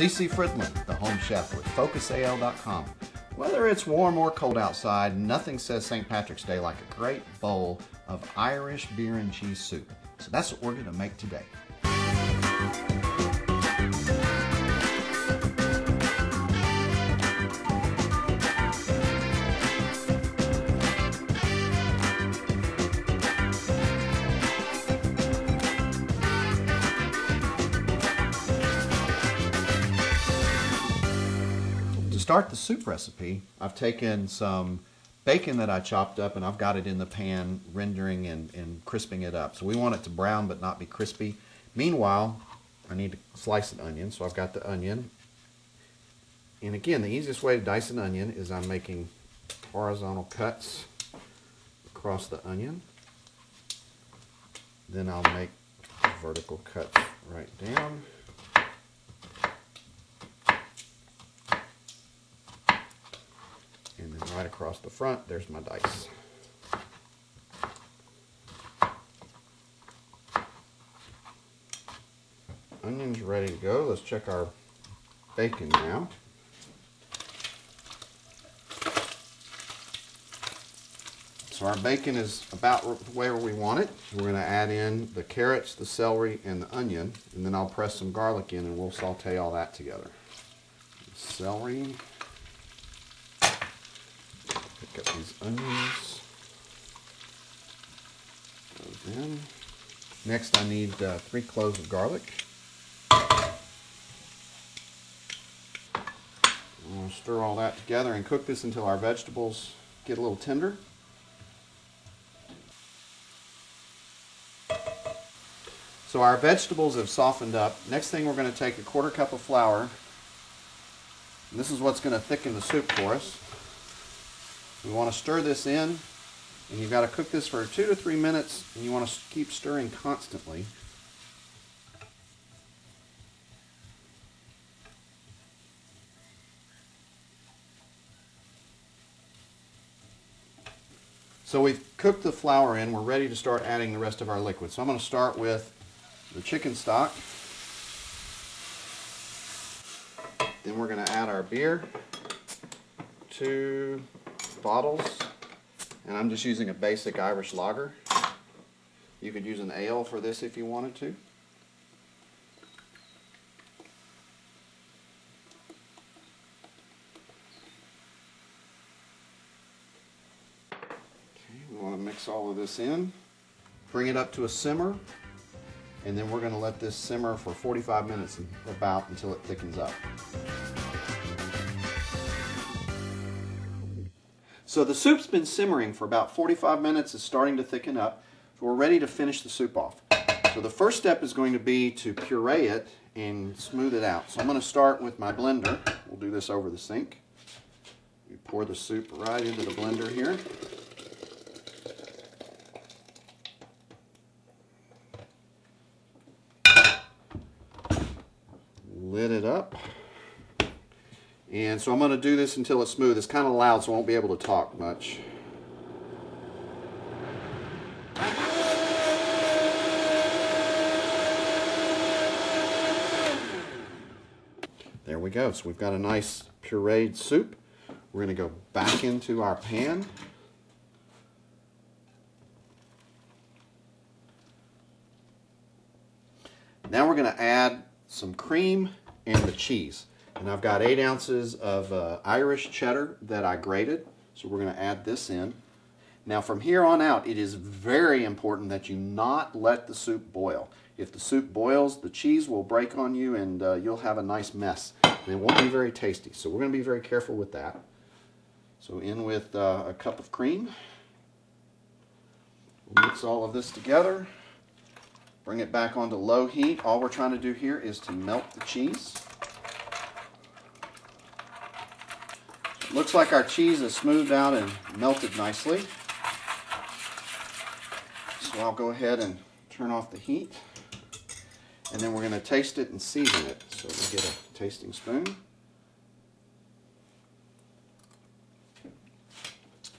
CC Fridlin, the home chef with FocusAL.com. Whether it's warm or cold outside, nothing says St. Patrick's Day like a great bowl of Irish beer and cheese soup. So that's what we're going to make today. To start the soup recipe, I've taken some bacon that I chopped up and I've got it in the pan rendering and crisping it up. So we want it to brown but not be crispy. Meanwhile, I need to slice an onion, so I've got the onion. And again, the easiest way to dice an onion is I'm making horizontal cuts across the onion. Then I'll make vertical cuts right down. And then right across the front, there's my dice. Onion's ready to go. Let's check our bacon now. So our bacon is about where we want it. We're going to add in the carrots, the celery, and the onion. And then I'll press some garlic in and we'll saute all that together. Celery. Pick up these onions. Those in. Next I need 3 cloves of garlic. I'm going to stir all that together and cook this until our vegetables get a little tender. So our vegetables have softened up. Next thing, we're going to take a 1/4 cup of flour. And this is what's going to thicken the soup for us. We want to stir this in, and you've got to cook this for 2 to 3 minutes, and you want to keep stirring constantly. So we've cooked the flour in, we're ready to start adding the rest of our liquid. So I'm going to start with the chicken stock. Then we're going to add our beer. 2 bottles, and I'm just using a basic Irish lager. You could use an ale for this if you wanted to. Okay, we want to mix all of this in, bring it up to a simmer, and then we're going to let this simmer for 45 minutes about until it thickens up. So the soup's been simmering for about 45 minutes. It's starting to thicken up. So we're ready to finish the soup off. So the first step is going to be to puree it and smooth it out. So I'm going to start with my blender. We'll do this over the sink. We pour the soup right into the blender here. Lid it up. And so I'm going to do this until it's smooth. It's kind of loud, so I won't be able to talk much. There we go. So we've got a nice pureed soup. We're going to go back into our pan. Now we're going to add some cream and the cheese. And I've got 8 ounces of Irish cheddar that I grated, so we're going to add this in. Now from here on out, it is very important that you not let the soup boil. If the soup boils, the cheese will break on you and you'll have a nice mess. And it won't be very tasty, so we're going to be very careful with that. So in with a cup of cream. We'll mix all of this together. Bring it back onto low heat. All we're trying to do here is to melt the cheese. Looks like our cheese is smoothed out and melted nicely. So I'll go ahead and turn off the heat. And then we're going to taste it and season it. So we'll get a tasting spoon.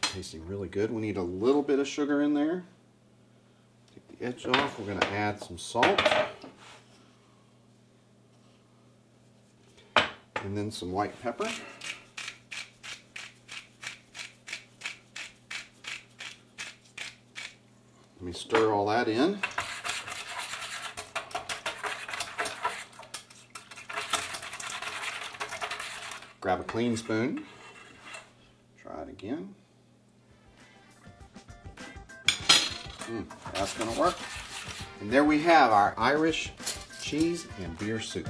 Tasting really good. We need a little bit of sugar in there. Take the edge off. We're going to add some salt. And then some white pepper. Let me stir all that in. Grab a clean spoon. Try it again. That's going to work. And there we have our Irish cheese and beer soup.